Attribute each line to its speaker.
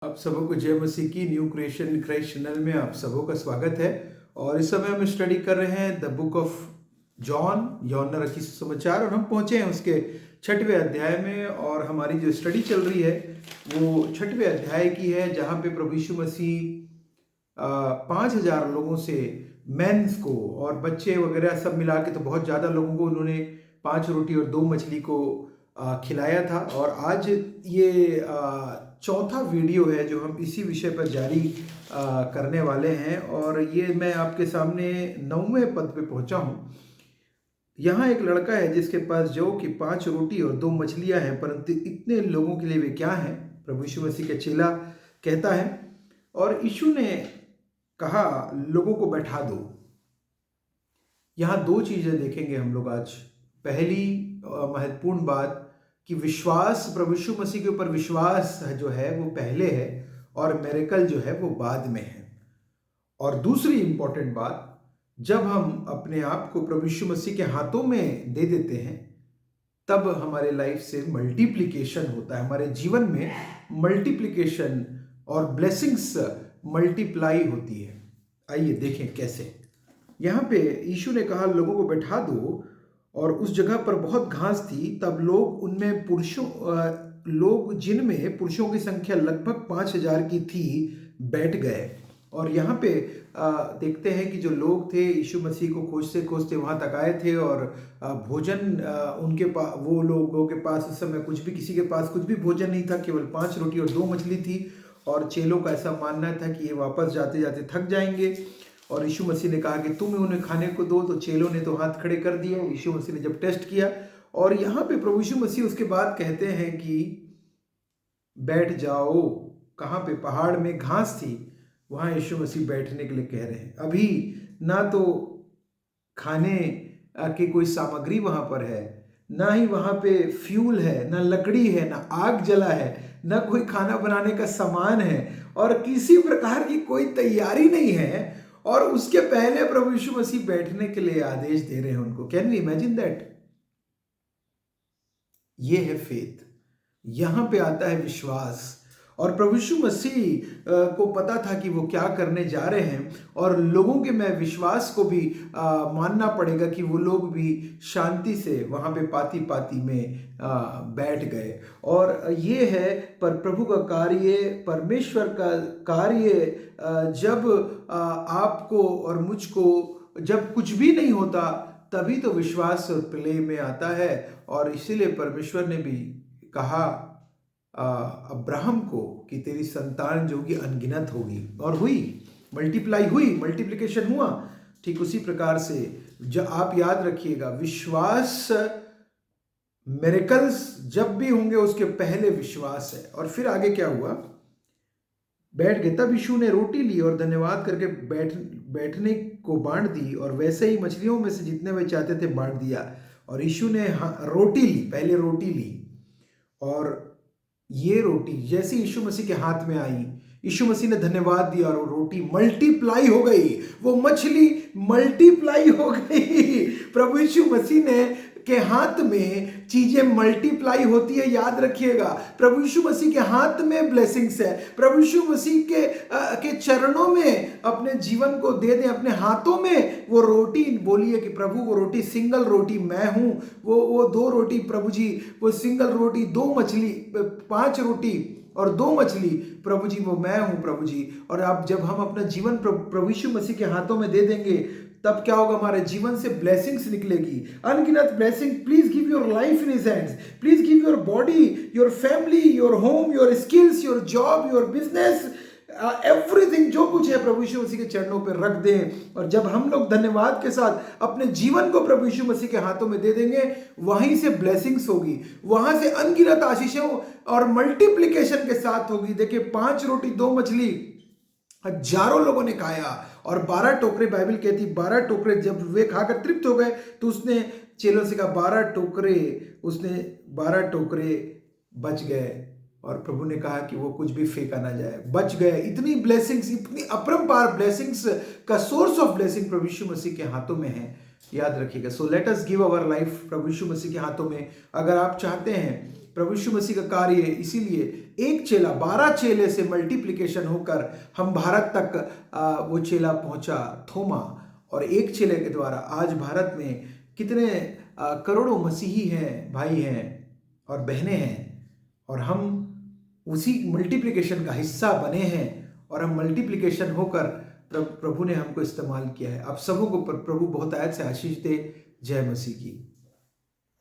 Speaker 1: आप सबों को जय मसीह की न्यू क्रिएशन क्राइस्ट चैनल में आप सबों का स्वागत है। और इस समय हम स्टडी कर रहे हैं द बुक ऑफ जॉन यौन रखी सुसमाचार, और हम पहुंचे हैं उसके 6वें अध्याय में। और हमारी जो स्टडी चल रही है वो 6वें अध्याय की है, जहां पे प्रभु यीशु मसीह 5,000 लोगों से मेंस को और बच्चे वगैरह सब मिला के तो बहुत ज़्यादा लोगों को उन्होंने 5 रोटी और 2 मछली को खिलाया था। और आज ये चौथा वीडियो है जो हम इसी विषय पर जारी करने वाले हैं। और ये मैं आपके सामने 9वें पद पे पहुंचा हूँ। यहाँ एक लड़का है जिसके पास जो कि 5 रोटी और 2 मछलियाँ हैं, परंतु इतने लोगों के लिए वे क्या हैं? प्रभु यीशु मसीह का चेला कहता है, और यीशु ने कहा लोगों को बैठा दो। यहाँ 2 चीज़ें देखेंगे हम लोग आज। पहली महत्वपूर्ण बात कि विश्वास, प्रभु यीशु मसीह के ऊपर विश्वास जो है वो पहले है और मिरेकल जो है वो बाद में है। और दूसरी इंपॉर्टेंट बात, जब हम अपने आप को प्रभु यीशु मसीह के हाथों में दे देते हैं तब हमारे लाइफ से मल्टीप्लिकेशन होता है, हमारे जीवन में मल्टीप्लिकेशन और ब्लेसिंग्स मल्टीप्लाई होती है। आइए देखें कैसे। यहाँ पे यीशु ने कहा लोगों को बैठा दो, और उस जगह पर बहुत घास थी। तब लोग उनमें लोग जिनमें पुरुषों की संख्या लगभग 5,000 की थी बैठ गए। और यहाँ पे देखते हैं कि जो लोग थे यीशु मसीह को खोजते खोजते वहाँ तक आए थे, और भोजन उनके पास, वो लोगों के पास उस समय किसी के पास कुछ भी भोजन नहीं था, केवल 5 रोटी और 2 मछली थी। और चेलों का ऐसा मानना था कि ये वापस जाते जाते थक जाएंगे। और यीशु मसीह ने कहा कि तुम उन्हें खाने को दो, तो चेलों ने तो हाथ खड़े कर दिए। यीशु मसीह ने जब टेस्ट किया, और यहाँ पे प्रभु यीशु मसीह उसके बाद कहते हैं कि बैठ जाओ। कहाँ पे? पहाड़ में घास थी, वहाँ यीशु मसीह बैठने के लिए कह रहे हैं। अभी ना तो खाने की कोई सामग्री वहाँ पर है, ना ही वहाँ पे फ्यूल है, ना लकड़ी है, ना आग जला है, ना कोई खाना बनाने का सामान है, और किसी प्रकार की कोई तैयारी नहीं है। और उसके पहले प्रभु यीशु मसीह बैठने के लिए आदेश दे रहे हैं उनको। Can you imagine that? ये है फेथ। यहां पे आता है विश्वास। और प्रभु यीशु मसीह को पता था कि वो क्या करने जा रहे हैं, और लोगों के में विश्वास को भी मानना पड़ेगा कि वो लोग भी शांति से वहां पे पाती पाती में बैठ गए। और ये है पर प्रभु का कार्य, परमेश्वर का कार्य। जब आपको और मुझको जब कुछ भी नहीं होता, तभी तो विश्वास प्ले में आता है। और इसीलिए परमेश्वर ने भी कहा अब्राहम को कि तेरी संतान जो होगी अनगिनत होगी, और हुई, मल्टीप्लाई हुई, मल्टीप्लिकेशन हुआ। ठीक उसी प्रकार से जो आप याद रखिएगा, विश्वास, मिरेकल्स जब भी होंगे उसके पहले विश्वास है। और फिर आगे क्या हुआ? बैठ गए। तब यीशु ने रोटी ली और धन्यवाद करके बैठने को बांट दी, और वैसे ही मछलियों में से जितने वे चाहते थे बांट दिया। और यीशु ने रोटी ली, पहले रोटी ली, और ये रोटी जैसे यीशु मसीह के हाथ में आई, यीशु मसीह ने धन्यवाद दिया और वो रोटी मल्टीप्लाई हो गई, वो मछली मल्टीप्लाई हो गई। प्रभु यीशु मसीह ने के हाथ में चीजें मल्टीप्लाई होती है, याद रखिएगा। प्रभु यीशु मसीह के हाथ में ब्लेसिंग्स है। प्रभु यीशु मसीह के चरणों में अपने जीवन को दे दें, अपने हाथों में वो रोटी। बोलिए कि प्रभु वो रोटी, सिंगल रोटी मैं हूं। वो 2 रोटी प्रभु जी, वो सिंगल रोटी, 2 मछली, 5 रोटी और 2 मछली प्रभु जी, वो मैं हूं प्रभु जी। और अब जब हम अपना जीवन प्रभु यीशु मसीह के हाथों में दे देंगे, तब क्या होगा? हमारे जीवन से ब्लेसिंग्स निकलेगी, अनगिनत blessing. Please give your life in his hands, please give your body, your family, your home, your skills, your job, your business, everything, जो कुछ है प्रभु यीशु मसीह के चरणों पर रख दें। और जब हम लोग धन्यवाद के साथ अपने जीवन को प्रभु यीशु मसीह के हाथों में दे देंगे, वहीं से ब्लेसिंग्स होगी, वहां से अनगिनत आशीषों और मल्टीप्लिकेशन के साथ होगी। देखिए 5 रोटी 2 मछली हजारों लोगों ने खाया, और 12 टोकरे, बाइबल कहती 12 टोकरे जब वे खाकर तृप्त हो गए, तो उसने चेलों से कहा 12 टोकरे, उसने 12 टोकरे बच गए। और प्रभु ने कहा कि वो कुछ भी फेंका ना जाए, बच गए। इतनी ब्लेसिंग्स, इतनी अपरंपार ब्लेसिंग्स का सोर्स ऑफ ब्लेसिंग प्रभु यीशु मसीह के हाथों में है, याद रखिएगा। So let us give our life प्रभु यीशु मसीह के हाथों में। अगर आप चाहते हैं प्रभु यीशु मसीह का कार्य है, इसीलिए एक चेला 12 चेले से मल्टीप्लिकेशन होकर हम भारत तक वो चेला पहुंचा, थोमा। और एक चेले के द्वारा आज भारत में कितने करोड़ों मसीही हैं, भाई हैं और बहनें हैं, और हम उसी मल्टीप्लिकेशन का हिस्सा बने हैं और हम मल्टीप्लिकेशन होकर प्रभु ने हमको इस्तेमाल किया है। आप सबों को प्रभु बहुत आयत से आशीष दे। जय मसीह की।